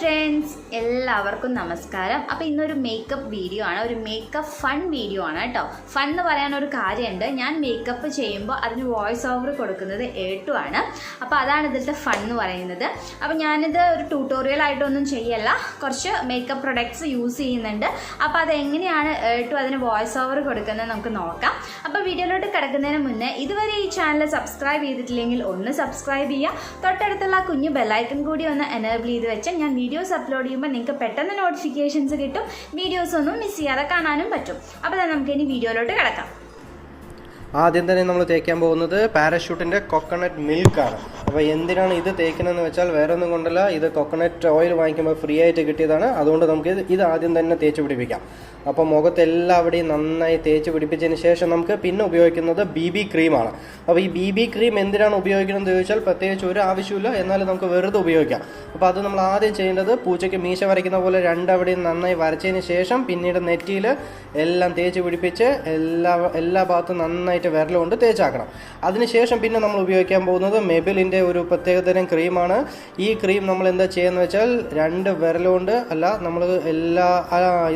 Friends, എല്ലാവർക്കും നമസ്കാരം. അപ്പോൾ ഇന്നൊരു മേക്കപ്പ് വീഡിയോ ആണ്, ഒരു മേക്കപ്പ് ഫൺ വീഡിയോ ആണ് കേട്ടോ. ഫൺ എന്ന് പറയാനൊരു കാര്യമുണ്ട്. ഞാൻ മേക്കപ്പ് ചെയ്യുമ്പോൾ അതിന് വോയിസ് ഓവർ കൊടുക്കുന്നത് ഏട്ടു ആണ്. അപ്പോൾ അതാണ് ഇതിലത്തെ ഫൺ എന്ന് പറയുന്നത്. അപ്പോൾ ഞാനിത് ഒരു ട്യൂട്ടോറിയൽ ആയിട്ടൊന്നും ചെയ്യല്ല, കുറച്ച് മേക്കപ്പ് പ്രൊഡക്ട്സ് യൂസ് ചെയ്യുന്നുണ്ട്. അപ്പോൾ അതെങ്ങനെയാണ് ഏട്ടു അതിന് വോയിസ് ഓവർ കൊടുക്കുന്നത് നമുക്ക് നോക്കാം. അപ്പോൾ വീഡിയോയിലോട്ട് കിടക്കുന്നതിന് മുന്നേ ഇതുവരെ ഈ ചാനൽ സബ്സ്ക്രൈബ് ചെയ്തിട്ടില്ലെങ്കിൽ ഒന്ന് സബ്സ്ക്രൈബ് ചെയ്യുക. തൊട്ടടുത്തുള്ള കുഞ്ഞു ബെല്ലൈക്കൺ കൂടി ഒന്ന് എനേബിൾ ചെയ്ത് വെച്ചാൽ ഞാൻ വീഡിയോസ് അപ്ലോഡ് ചെയ്യുമ്പോൾ നിങ്ങൾക്ക് പെട്ടെന്ന് നോട്ടിഫിക്കേഷൻസ് കിട്ടും. വീഡിയോസ് ഒന്നും മിസ് ചെയ്യാതെ കാണാനും പറ്റും. അപ്പോൾ നമുക്ക് ഇനി വീഡിയോയിലോട്ട് കിടക്കാം. ആദ്യം തന്നെ നമ്മൾ തേക്കാൻ പോകുന്നത് പാരഷൂട്ടിൻ്റെ കൊക്കനട്ട് മിൽക്കാണ്. അപ്പോൾ എന്തിനാണ് ഇത് തേക്കുന്നതെന്ന് വെച്ചാൽ വേറെ ഒന്നും കൊണ്ടല്ല, ഇത് കൊക്കനട്ട് ഓയിൽ വാങ്ങിക്കുമ്പോൾ ഫ്രീ ആയിട്ട് കിട്ടിയതാണ്. അതുകൊണ്ട് നമുക്ക് ഇത് ആദ്യം തന്നെ തേച്ച് പിടിപ്പിക്കാം. അപ്പോൾ മുഖത്തെല്ലാവിടെയും നന്നായി തേച്ച് പിടിപ്പിച്ചതിന് ശേഷം നമുക്ക് പിന്നെ ഉപയോഗിക്കുന്നത് BB ക്രീമാണ്. അപ്പോൾ ഈ BB ക്രീം എന്തിനാണ് ഉപയോഗിക്കുന്നത് ചോദിച്ചാൽ പ്രത്യേകിച്ച് ഒരു ആവശ്യമില്ല, എന്നാലും നമുക്ക് വെറുതെ ഉപയോഗിക്കാം. അപ്പോൾ അത് നമ്മൾ ആദ്യം ചെയ്യേണ്ടത് പൂച്ചയ്ക്ക് മീശ വരയ്ക്കുന്ന പോലെ രണ്ടവിടെയും നന്നായി വരച്ചതിന് ശേഷം പിന്നീട് നെറ്റിയിൽ എല്ലാം തേച്ച് പിടിപ്പിച്ച് എല്ലാ ഭാഗത്തും നന്നായിട്ട് വിരലുകൊണ്ട് തേച്ചാക്കണം. അതിനുശേഷം പിന്നെ നമ്മൾ ഉപയോഗിക്കാൻ പോകുന്നത് മെബിലിൻ്റെ ഒരു പ്രത്യേകതരം ക്രീമാണ്. ഈ ക്രീം നമ്മൾ എന്താ ചെയ്യുന്നത് വെച്ചാൽ രണ്ട് വിരലുകൊണ്ട് അല്ല, നമ്മൾ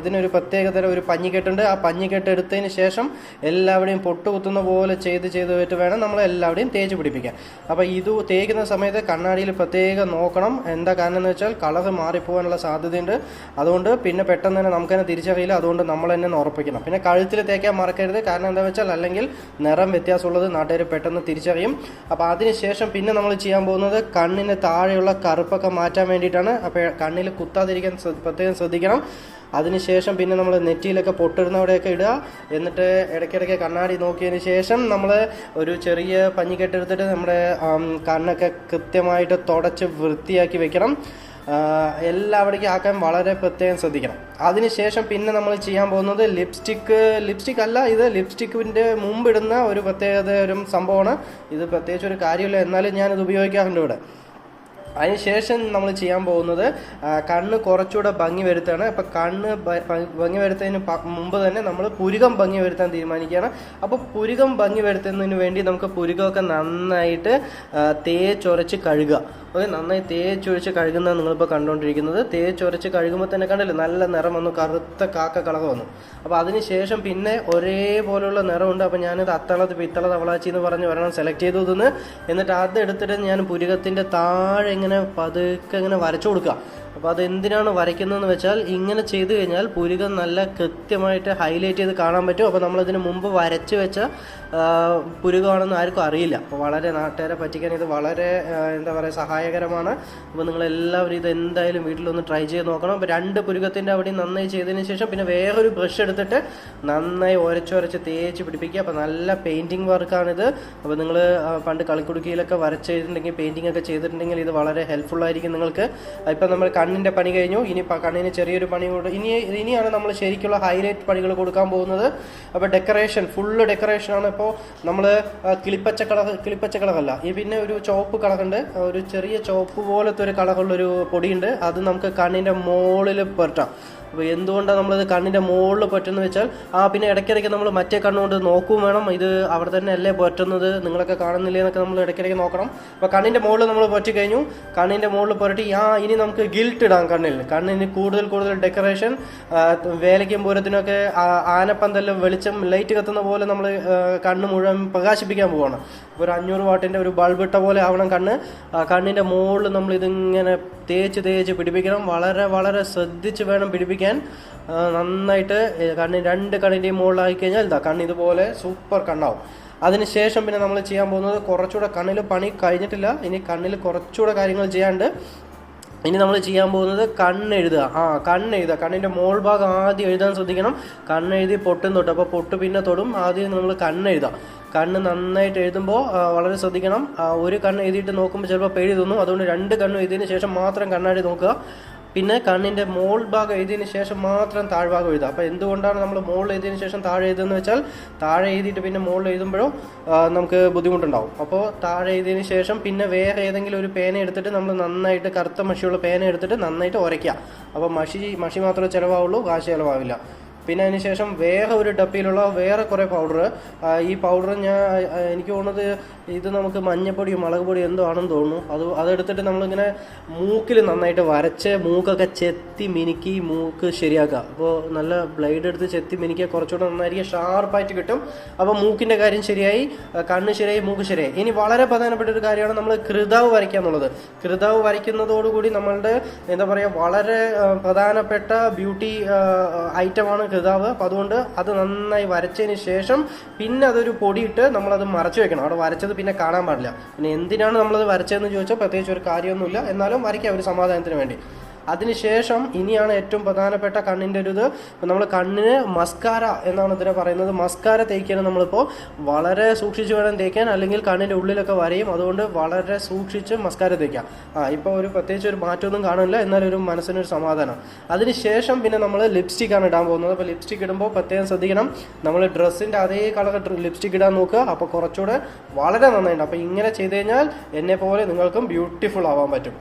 ഇതിനൊരു പ്രത്യേകതരം ഒരു പഞ്ഞിക്കെട്ടുണ്ട്. ആ പഞ്ഞിക്കെട്ട് എടുത്തതിന് ശേഷം എല്ലാവരുടെയും പൊട്ടുകുത്തുന്ന പോലെ ചെയ്ത് വേണം നമ്മൾ എല്ലാവരുടെയും തേച്ച് പിടിപ്പിക്കാൻ. അപ്പോൾ ഇത് തേക്കുന്ന സമയത്ത് കണ്ണാടിയിൽ പ്രത്യേകം നോക്കണം. എന്താ കാരണം എന്ന് വെച്ചാൽ കളർ മാറിപ്പോകാനുള്ള സാധ്യതയുണ്ട്. അതുകൊണ്ട് പിന്നെ പെട്ടെന്ന് തന്നെ നമുക്ക് തന്നെ തിരിച്ചറിയില്ല. അതുകൊണ്ട് നമ്മൾ തന്നെ ഉറപ്പിക്കണം. പിന്നെ കഴുത്തിൽ തേക്കാൻ മറക്കരുത്. കാരണം എന്താ വെച്ചാൽ അല്ലെങ്കിൽ നിറം വ്യത്യാസമുള്ളത് നാട്ടുകാർ പെട്ടെന്ന് തിരിച്ചറിയും. അപ്പോൾ അതിനുശേഷം പിന്നെ നമ്മൾ ചെയ്യാൻ പോകുന്നത് കണ്ണിന് താഴെയുള്ള കറുപ്പൊക്കെ മാറ്റാൻ വേണ്ടിയിട്ടാണ്. അപ്പോൾ കണ്ണിൽ കുത്താതിരിക്കാൻ പ്രത്യേകം ശ്രദ്ധിക്കണം. അതിനുശേഷം പിന്നെ നമ്മൾ നെറ്റിയിലൊക്കെ പൊട്ടിടുന്നവിടെയൊക്കെ ഇടുക. എന്നിട്ട് ഇടയ്ക്കിടയ്ക്ക് കണ്ണാടി നോക്കിയതിന് ശേഷം നമ്മൾ ഒരു ചെറിയ പഞ്ഞിക്കെട്ടെടുത്തിട്ട് നമ്മുടെ കണ്ണൊക്കെ കൃത്യമായിട്ട് തുടച്ച് വൃത്തിയാക്കി വെക്കണം. എല്ലാവിടേക്കും ആക്കാൻ വളരെ പ്രത്യേകം ശ്രദ്ധിക്കണം. അതിനുശേഷം പിന്നെ നമ്മൾ ചെയ്യാൻ പോകുന്നത് ലിപ്സ്റ്റിക് അല്ല, ഇത് ലിപ്സ്റ്റിക്കിൻ്റെ മുമ്പിടുന്ന ഒരു പ്രത്യേകത ഒരു സംഭവമാണ്. ഇത് പ്രത്യേകിച്ച് ഒരു കാര്യമില്ല, എന്നാലും ഞാനിത് ഉപയോഗിക്കാറുണ്ട് ഇവിടെ. അതിനുശേഷം നമ്മൾ ചെയ്യാൻ പോകുന്നത് കണ്ണ് കുറച്ചുകൂടെ ഭംഗി വരുത്താണ്. അപ്പോൾ കണ്ണ് ഭംഗി വരുത്തുന്നതിന് മുമ്പ് തന്നെ നമ്മൾ പുരുകം ഭംഗി വരുത്താൻ തീരുമാനിക്കുകയാണ്. അപ്പോൾ പുരുകം ഭംഗി വരുത്തുന്നതിന് വേണ്ടി നമുക്ക് പുരുകമൊക്കെ നന്നായിട്ട് തേച്ചൊരച്ച് കഴുകുക. നന്നായി തേച്ചൊഴിച്ച് കഴുകുന്നത് നിങ്ങളിപ്പോൾ കണ്ടുകൊണ്ടിരിക്കുന്നത്. തേച്ചൊരച്ച് കഴുകുമ്പോൾ തന്നെ കണ്ടില്ലേ, നല്ല നിറം വന്നു, കറുത്ത കാക്ക കളക വന്നു. അപ്പോൾ അതിനുശേഷം പിന്നെ ഒരേപോലുള്ള നിറമുണ്ട്. അപ്പോൾ ഞാനിത് അത്തളത്ത് പിത്തള തവളാച്ചി എന്ന് പറഞ്ഞ് ഒരെണ്ണം സെലക്ട് ചെയ്തു തിന്ന്. എന്നിട്ട് അതെടുത്തിട്ട് ഞാൻ പുരുകത്തിൻ്റെ താഴെ ഇങ്ങനെ പതുക്കെ ഇങ്ങനെ വരച്ചു കൊടുക്കുക. അപ്പോൾ അതെന്തിനാണ് വരയ്ക്കുന്നതെന്ന് വെച്ചാൽ ഇങ്ങനെ ചെയ്തു കഴിഞ്ഞാൽ പുരുകം നല്ല കൃത്യമായിട്ട് ഹൈലൈറ്റ് ചെയ്ത് കാണാൻ പറ്റും. അപ്പോൾ നമ്മളതിന് മുമ്പ് വരച്ച് വെച്ച പുരുകമാണെന്ന് ആർക്കും അറിയില്ല. അപ്പോൾ വളരെ നാട്ടുകാരെ പറ്റിക്കാൻ ഇത് വളരെ എന്താ പറയുക സഹായകരമാണ്. അപ്പോൾ നിങ്ങളെല്ലാവരും ഇത് എന്തായാലും വീട്ടിലൊന്ന് ട്രൈ ചെയ്ത് നോക്കണം. അപ്പോൾ രണ്ട് പുരുകത്തിൻ്റെ അവിടെ നന്നായി ചെയ്തതിന് ശേഷം പിന്നെ വേറൊരു ബ്രഷ് എടുത്തിട്ട് നന്നായി ഉരച്ച് തേച്ച് പിടിപ്പിക്കുക. അപ്പോൾ നല്ല പെയിൻറ്റിങ് വർക്കാണിത്. അപ്പോൾ നിങ്ങൾ പണ്ട് കളിക്കുടുക്കിയിലൊക്കെ വരച്ചിട്ടുണ്ടെങ്കിൽ പെയിൻറ്റിംഗ് ഒക്കെ ചെയ്തിട്ടുണ്ടെങ്കിൽ ഇത് വളരെ ഹെൽപ്ഫുള്ളായിരിക്കും നിങ്ങൾക്ക്. ഇപ്പം നമ്മൾ കണ്ണിൻ്റെ പണി കഴിഞ്ഞു, ഇനി കണ്ണിന് ചെറിയൊരു പണി കൂടെ ഇനിയാണ് നമ്മൾ ശരിക്കുള്ള ഹൈലൈറ്റ് പണികൾ കൊടുക്കാൻ പോകുന്നത്. അപ്പോൾ ഡെക്കറേഷൻ ഫുള്ള് ഡെക്കറേഷനാണ്. ഇപ്പോൾ നമ്മൾ കിളിപ്പച്ച കളറല്ല, ഈ പിന്നെ ഒരു ചുവപ്പ് കളറുണ്ട്, ഒരു ചെറിയ ചുവപ്പ് പോലത്തെ ഒരു കളറുള്ളൊരു പൊടിയുണ്ട്. അത് നമുക്ക് കണ്ണിൻ്റെ മുകളിൽ പുരട്ടാം. അപ്പോൾ എന്തുകൊണ്ടാണ് നമ്മളിത് കണ്ണിൻ്റെ മുകളിൽ പറ്റുന്നത് വെച്ചാൽ പിന്നെ ഇടയ്ക്കിടയ്ക്ക് നമ്മൾ മറ്റേ കണ്ണുകൊണ്ട് നോക്കുകയും വേണം. ഇത് അവിടെ തന്നെ അല്ലേ പറ്റുന്നത്, നിങ്ങളൊക്കെ കാണുന്നില്ലേ എന്നൊക്കെ നമ്മൾ ഇടയ്ക്കിടയ്ക്ക് നോക്കണം. അപ്പോൾ കണ്ണിൻ്റെ മുകളിൽ നമ്മൾ പറ്റി കഴിഞ്ഞു. കണ്ണിൻ്റെ മുകളിൽ പുരട്ടി ഇനി നമുക്ക് ഗിൽറ്റ് ഇടാം കണ്ണിന് കൂടുതൽ ഡെക്കറേഷൻ. വേലയ്ക്കും പൂരത്തിനൊക്കെ ആനപ്പന്തലും വെളിച്ചം ലൈറ്റ് കത്തുന്ന പോലെ നമ്മൾ കണ്ണ് മുഴുവൻ പ്രകാശിപ്പിക്കാൻ പോവുകയാണ്. ഒരു 500 വാട്ടിൻ്റെ ഒരു ബൾബ് ഇട്ട പോലെ ആവണം കണ്ണ്. കണ്ണിൻ്റെ മുകളിൽ നമ്മൾ ഇതിങ്ങനെ തേച്ച് പിടിപ്പിക്കണം. വളരെ ശ്രദ്ധിച്ച് വേണം പിടിപ്പിക്കാൻ. നന്നായിട്ട് രണ്ട് കണ്ണിൻ്റെയും മുകളിലായി കഴിഞ്ഞാൽ കണ്ണ് ഇതുപോലെ സൂപ്പർ കണ്ണാവും. അതിനുശേഷം പിന്നെ നമ്മൾ ചെയ്യാൻ പോകുന്നത് കുറച്ചുകൂടെ കണ്ണിൽ പണി കഴിഞ്ഞിട്ടില്ല, ഇനി കണ്ണിൽ കുറച്ചുകൂടെ കാര്യങ്ങൾ ചെയ്യാണ്ട്. ഇനി നമ്മൾ ചെയ്യാൻ പോകുന്നത് കണ്ണെഴുതുക. കണ്ണിൻ്റെ മോൾ ഭാഗം ആദ്യം എഴുതാൻ ശ്രദ്ധിക്കണം. കണ്ണെഴുതി പൊട്ടും തൊട്ട്, അപ്പോൾ പൊട്ട് പിന്നെ തൊടും. ആദ്യം നമ്മൾ കണ്ണെഴുതാം. കണ്ണ് നന്നായിട്ട് എഴുതുമ്പോൾ വളരെ ശ്രദ്ധിക്കണം. ഒരു കണ്ണ് എഴുതിയിട്ട് നോക്കുമ്പോൾ ചിലപ്പോൾ പേടി തോന്നും. അതുകൊണ്ട് രണ്ട് കണ്ണ് എഴുതിയതിന് ശേഷം മാത്രം കണ്ണാടി നോക്കുക. പിന്നെ കണ്ണിൻ്റെ മോൾ ഭാഗം എഴുതിയതിന് ശേഷം മാത്രം താഴ്ഭാഗം എഴുതുക. അപ്പോൾ എന്തുകൊണ്ടാണ് നമ്മൾ മുകളിൽ എഴുതിയതിന് ശേഷം താഴെ എഴുതുന്നത് വെച്ചാൽ താഴെ എഴുതിയിട്ട് പിന്നെ മുകളിൽ എഴുതുമ്പോഴും നമുക്ക് ബുദ്ധിമുട്ടുണ്ടാവും. അപ്പോൾ താഴെ എഴുതിയതിന് ശേഷം പിന്നെ വേറെ ഏതെങ്കിലും ഒരു പേന എടുത്തിട്ട് നമ്മൾ നന്നായിട്ട് കറുത്ത മഷിയുള്ള പേന എടുത്തിട്ട് നന്നായിട്ട് ഉരയ്ക്കുക. അപ്പോൾ മഷി മാത്രമേ ചിലവാവുള്ളൂ, കാശ് ചിലവാവില്ല. പിന്നെ അതിന് ശേഷം വേറെ ഒരു ഡപ്പിയിലുള്ള വേറെ കുറേ പൗഡർ. ഈ പൗഡർ എനിക്ക് തോന്നുന്നത് ഇത് നമുക്ക് മഞ്ഞപ്പൊടിയോ മുളക് പൊടിയോ എന്തോ ആണെന്ന് തോന്നുന്നു. അതെടുത്തിട്ട് നമ്മളിങ്ങനെ മൂക്കിൽ നന്നായിട്ട് വരച്ച് മൂക്കൊക്കെ ചെത്തി മിനുക്കി മൂക്ക് ശരിയാക്കുക. അപ്പോൾ നല്ല ബ്ലേഡ് എടുത്ത് ചെത്തി മിനുക്കിയാൽ കുറച്ചുകൂടെ നന്നായിരിക്കും, ഷാർപ്പായിട്ട് കിട്ടും. അപ്പോൾ മൂക്കിൻ്റെ കാര്യം ശരിയായി, കണ്ണ് ശരിയായി, മൂക്ക് ശരിയായി. ഇനി വളരെ പ്രധാനപ്പെട്ട ഒരു കാര്യമാണ് നമ്മൾ കൃതാവ് വരയ്ക്കുക എന്നുള്ളത്. കൃതാവ് വരയ്ക്കുന്നതോടുകൂടി നമ്മളുടെ എന്താ പറയുക വളരെ പ്രധാനപ്പെട്ട ബ്യൂട്ടി ഐറ്റമാണ് കൃതാവ്. അപ്പോൾ അതുകൊണ്ട് അത് നന്നായി വരച്ചതിന് ശേഷം പിന്നെ അതൊരു പൊടിയിട്ട് നമ്മളത് മറച്ചു വെക്കണം. അവിടെ വരച്ചത് പിന്നെ കാണാൻ പാടില്ല. പിന്നെ എന്തിനാണ് നമ്മളത് വരച്ചതെന്ന് ചോദിച്ചാൽ പ്രത്യേകിച്ച് ഒരു കാര്യമൊന്നുമില്ല, എന്നാലും വരയ്ക്കാം ഒരു സമാധാനത്തിന് വേണ്ടി. അതിനുശേഷം ഇനിയാണ് ഏറ്റവും പ്രധാനപ്പെട്ട കണ്ണിൻ്റെ ഒരു ഇത്. നമ്മൾ കണ്ണിന് മസ്കാര എന്നാണ് ഇതിനെ പറയുന്നത്. മസ്കാര തേക്കാൻ നമ്മളിപ്പോൾ വളരെ സൂക്ഷിച്ച് വേണം തേക്കാൻ, അല്ലെങ്കിൽ കണ്ണിൻ്റെ ഉള്ളിലൊക്കെ വരയും. അതുകൊണ്ട് വളരെ സൂക്ഷിച്ച് മസ്കാര തേക്കാം. ഇപ്പോൾ ഒരു പ്രത്യേകിച്ച് ഒരു മാറ്റമൊന്നും കാണില്ല, എന്നാലും ഒരു മനസ്സിനൊരു സമാധാനം. അതിനുശേഷം പിന്നെ നമ്മൾ ലിപ്സ്റ്റിക്കാണ് ഇടാൻ പോകുന്നത്. അപ്പോൾ ലിപ്സ്റ്റിക് ഇടുമ്പോൾ പ്രത്യേകം ശ്രദ്ധിക്കണം, നമ്മൾ ഡ്രസ്സിൻ്റെ അതേ കളർ ലിപ്സ്റ്റിക് ഇടാൻ നോക്കുക. അപ്പോൾ കുറച്ചുകൂടെ വളരെ നന്നായിട്ട്. അപ്പോൾ ഇങ്ങനെ ചെയ്ത് കഴിഞ്ഞാൽ എന്നെ പോലെ നിങ്ങൾക്കും ബ്യൂട്ടിഫുൾ ആവാൻ പറ്റും.